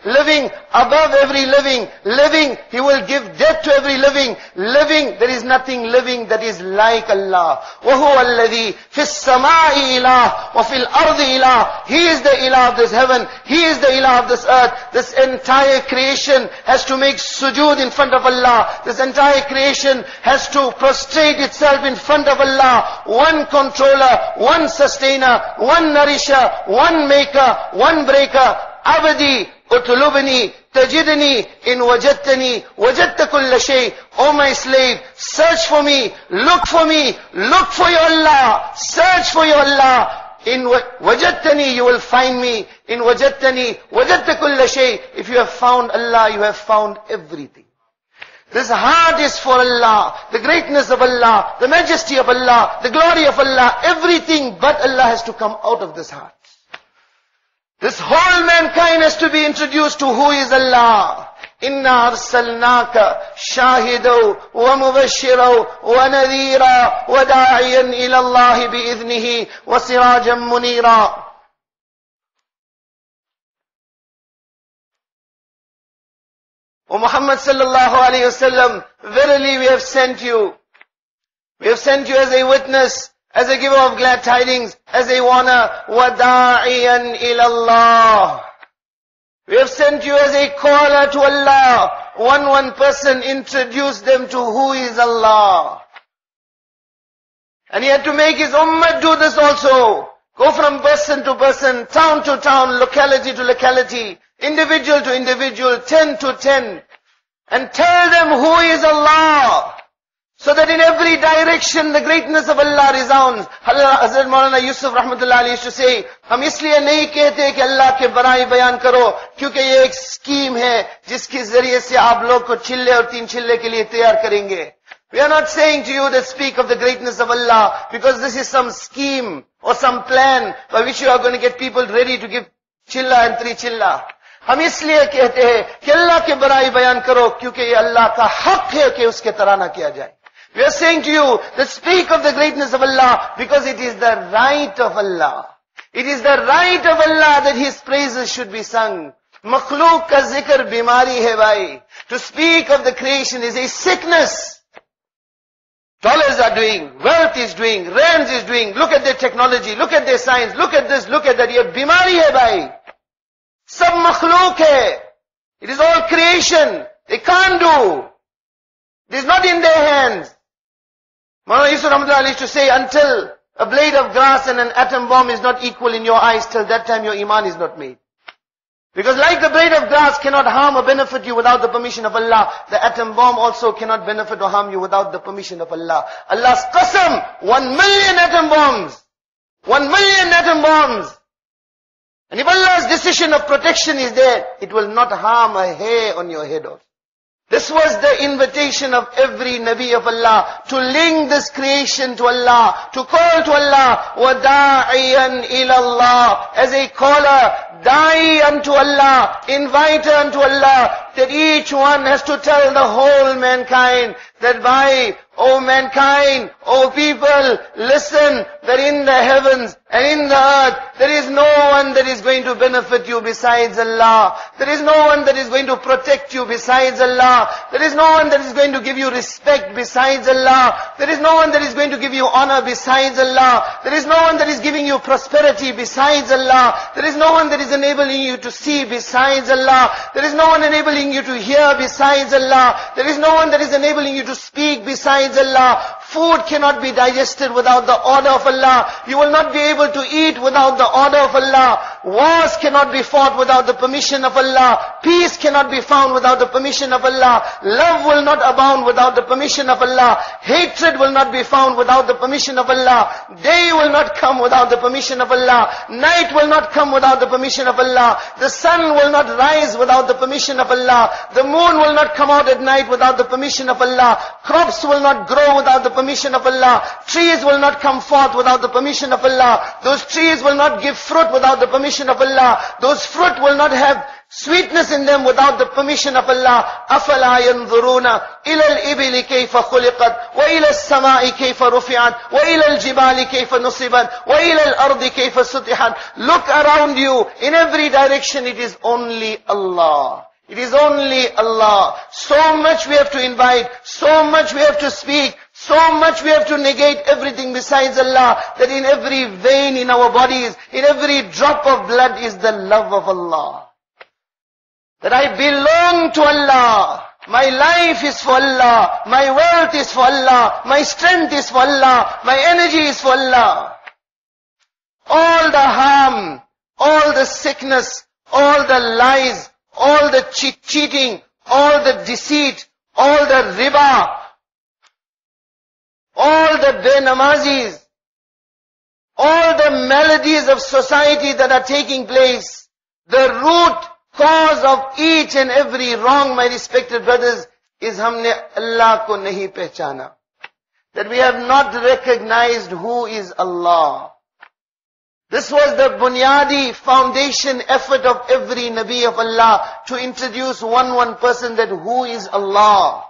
living above every living, living, He will give death to every living, living, there is nothing living that is like Allah. وَهُوَ الَّذِي فِي السَّمَاءِ إِلَهٌ وَفِي الْأَرْضِ إِلَهٌ. He is the ilah of this heaven, He is the ilah of this earth. This entire creation has to make sujood in front of Allah. This entire creation has to prostrate itself in front of Allah. One controller, one sustainer, one nourisher, one maker, one breaker. Abadi, utlubni, tajidni, in wajadtani, wajadta kulla shay. O my slave, search for me, look for your Allah, search for your Allah. In wajadtani, you will find me. In wajadtani, wajadta kulla shay. If you have found Allah, you have found everything. This heart is for Allah, the greatness of Allah, the majesty of Allah, the glory of Allah, everything but Allah has to come out of this heart. This whole mankind has to be introduced to who is Allah. Inna arsalnaka shahidaw wa mubashshiraw wa nadhira wa da'iyan ila Allah bi'idhnihi wa sirajan munira. O Muhammad sallallahu alayhi wa sallam, verily we have sent you. We have sent you as a witness, as a giver of glad tidings, as a warner, وَدَاعِيًا إِلَى اللَّهِ. We have sent you as a caller to Allah. One person introduced them to who is Allah. And he had to make his ummah do this also. Go from person to person, town to town, locality to locality, individual to individual, 10 to 10. And tell them who is Allah. So that in every direction the greatness of Allah resounds. Hazrat Maulana Yusuf Rahmatullah alayhi used to say, हम इसलिए नहीं कहते कि अल्लाह के बड़ाई बयान करो, क्योंकि ये एक स्कीम है, जिसके जरिए से आप लोग को चिल्ले और तीन चिल्ले के लिए तैयार करेंगे. We are not saying to you that speak of the greatness of Allah, because this is some scheme or some plan by which you are going to get people ready to give chilla and three chilla. हम इसलिए कहते हैं कि अल्लाह के बड़ाई बयान करो, क्योंकि ये अल्लाह का हक है कि उसके तराना किया जाए. We are saying to you that speak of the greatness of Allah, because it is the right of Allah. It is the right of Allah that His praises should be sung. Makhluk ka zikr bimari hai bhai. To speak of the creation is a sickness. Dollars are doing, wealth is doing, rands is doing. Look at their technology, look at their science, look at this, look at that. Ye bimari hai bhai. Sab makhluk hai. It is all creation. They can't do. It is not in their hands. Maulana Yusuf Rahmatullah used to say, until a blade of grass and an atom bomb is not equal in your eyes, till that time your iman is not made. Because like the blade of grass cannot harm or benefit you without the permission of Allah, the atom bomb also cannot benefit or harm you without the permission of Allah. Allah's qasam, 1 million atom bombs. 1 million atom bombs. And if Allah's decision of protection is there, it will not harm a hair on your head also. This was the invitation of every Nabi of Allah, to link this creation to Allah, to call to Allah, وَدَاعِيًا إِلَى اللَّهِ, as a caller, da'i unto Allah, inviter unto Allah, that each one has to tell the whole mankind, that by, O mankind, O people, listen, that in the heavens and in the earth, there is no one that is going to benefit you besides Allah. There is no one that is going to protect you besides Allah. There is no one that is going to give you respect besides Allah. There is no one that is going to give you honor besides Allah. There is no one that is giving you prosperity besides Allah. There is no one that is enabling you to see besides Allah. There is no one enabling you to hear besides Allah. There is no one that is enabling you to speak besides Allah. Food cannot be digested without the order of Allah. You will not be able to eat without the order of Allah. Wars cannot be fought without the permission of Allah. Peace cannot be found without the permission of Allah. Love will not abound without the permission of Allah. Hatred will not be found without the permission of Allah. Day will not come without the permission of Allah. Night will not come without the permission of Allah. The sun will not rise without the permission of Allah. The moon will not come out at night without the permission of Allah. Crops will not grow without the permission of Allah. Trees will not come forth without the permission of Allah. Those trees will not give fruit without the permission permission of Allah. Those fruit will not have sweetness in them without the permission of Allah. أَفَلَا يَنْظُرُونَ إِلَى الْإِبِلِ كَيْفَ خُلِقَتْ وَإِلَى السَّمَاءِ كَيْفَ رُفِعَتْ وَإِلَى الْجِبَالِ كَيْفَ نُصِبَتْ وَإِلَى الْأَرْضِ كَيْفَ سُطِحَتْ. Look around you. In every direction it is only Allah. It is only Allah. So much we have to invite, so much we have to speak, so much we have to negate everything besides Allah, that in every vein in our bodies, in every drop of blood is the love of Allah. That I belong to Allah. My life is for Allah. My wealth is for Allah. My strength is for Allah. My energy is for Allah. All the harm, all the sickness, all the lies, all the cheating, all the deceit, all the riba, all the benamazis, all the maladies of society that are taking place, the root cause of each and every wrong, my respected brothers, is humne Allah ko nahi pehchana. That we have not recognized who is Allah. This was the bunyadi foundation effort of every Nabi of Allah, to introduce one person, that who is Allah.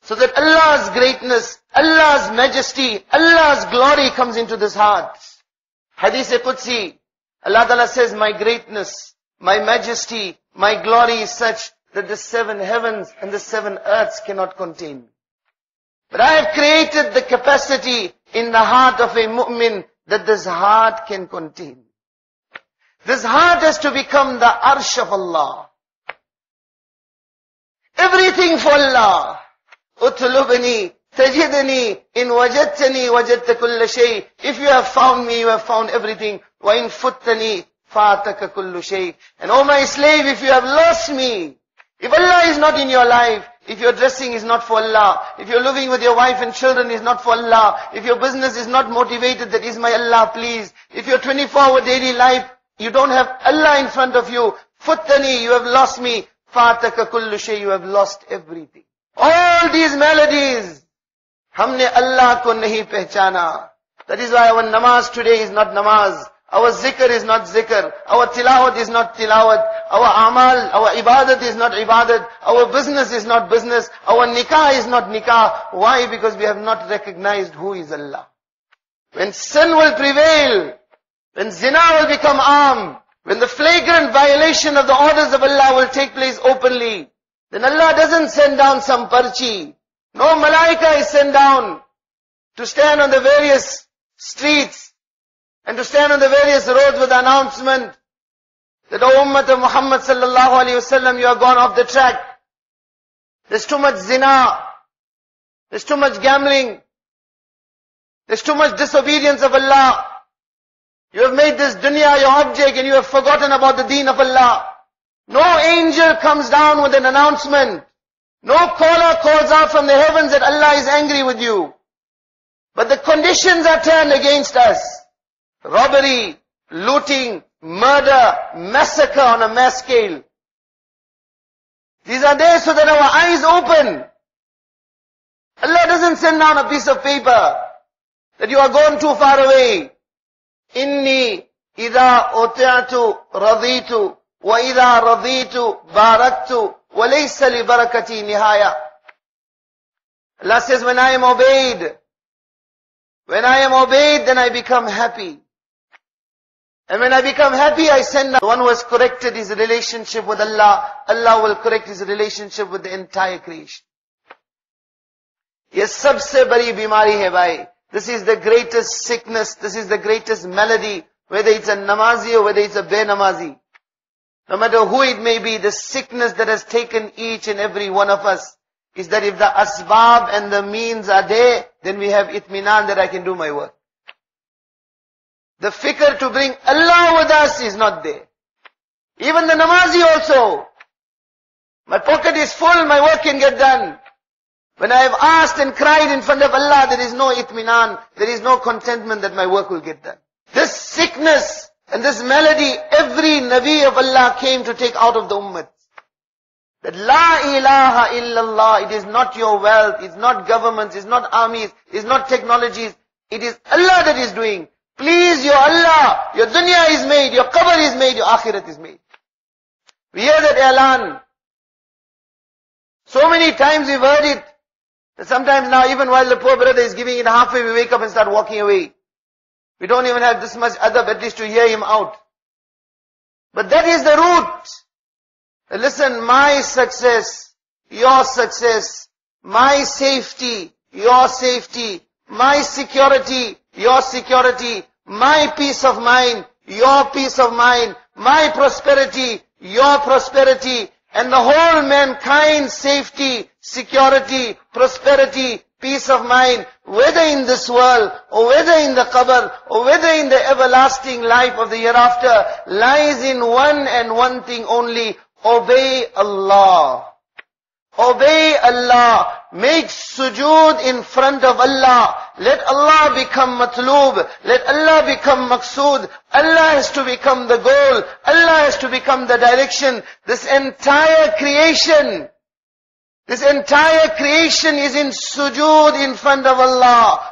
So that Allah's greatness, Allah's majesty, Allah's glory comes into this heart. Hadith Qudsi, Allah Ta'ala says, my greatness, my majesty, my glory is such that the 7 heavens and the 7 earths cannot contain me. But I have created the capacity in the heart of a mu'min that this heart can contain. This heart has to become the arsh of Allah. Everything for Allah. Utlubni, tajidni, in wajadtani, wajadta kulla shay. If you have found me, you have found everything. Wa in futtani, fataka kullu shay. And oh my slave, if you have lost me, if Allah is not in your life, if your dressing is not for Allah, if you're living with your wife and children is not for Allah, if your business is not motivated, that is my Allah, please. If your 24-hour daily life, you don't have Allah in front of you, futtani, you have lost me, fataka kullu shay, you have lost everything. All these maladies, humne Allah ko nahi pehchana. That is why our namaz today is not namaz. Our zikr is not zikr. Our tilawat is not tilawat. Our amal, our ibadat is not ibadat. Our business is not business. Our nikah is not nikah. Why? Because we have not recognized who is Allah. When sin will prevail, when zina will become arm, when the flagrant violation of the orders of Allah will take place openly, then Allah doesn't send down some parchi. No malaika is sent down to stand on the various streets and to stand on the various roads with the announcement that, O Ummah of Muhammad sallallahu alayhi wasallam, you are gone off the track. There's too much zina. There's too much gambling. There's too much disobedience of Allah. You have made this dunya your object and you have forgotten about the deen of Allah. No angel comes down with an announcement. No caller calls out from the heavens that Allah is angry with you. But the conditions are turned against us. Robbery, looting, murder, massacre on a mass scale. These are there so that our eyes open. Allah doesn't send down a piece of paper that you are gone too far away. Inni idha uti'atu raditu wa idha raditu baraktu wa laysa li barakati nihaya. Allah says, when I am obeyed, then I become happy. And when I become happy, I send the one who has corrected his relationship with Allah, Allah will correct his relationship with the entire creation. Ye sabse bari bimari hai bhai. This is the greatest sickness, this is the greatest malady, whether it's a namazi or whether it's a benamazi. No matter who it may be, the sickness that has taken each and every one of us is that if the asbab and the means are there, then we have itminan that I can do my work. The fikr to bring Allah with us is not there. Even the namazi also. My pocket is full, my work can get done. When I have asked and cried in front of Allah, there is no itminan, there is no contentment that my work will get done. This sickness and this malady, every Nabi of Allah came to take out of the ummah. That la ilaha illallah, it is not your wealth, it's not governments, it's not armies, it's not technologies, it is Allah that is doing. Please your Allah, your dunya is made, your qabr is made, your akhirat is made. We hear that elan. So many times we've heard it. That sometimes now, even while the poor brother is giving it halfway, we wake up and start walking away. We don't even have this much adab, at least to hear him out. But that is the root. Listen, my success, your success, my safety, your safety, my security, your security, my peace of mind, your peace of mind, my prosperity, your prosperity, and the whole mankind's safety, security, prosperity, peace of mind, whether in this world, or whether in the qabr, or whether in the everlasting life of the hereafter, lies in one and one thing only: obey Allah. Obey Allah. Make sujood in front of Allah. Let Allah become matloob. Let Allah become maqsood. Allah has to become the goal. Allah has to become the direction. This entire creation is in sujood in front of Allah.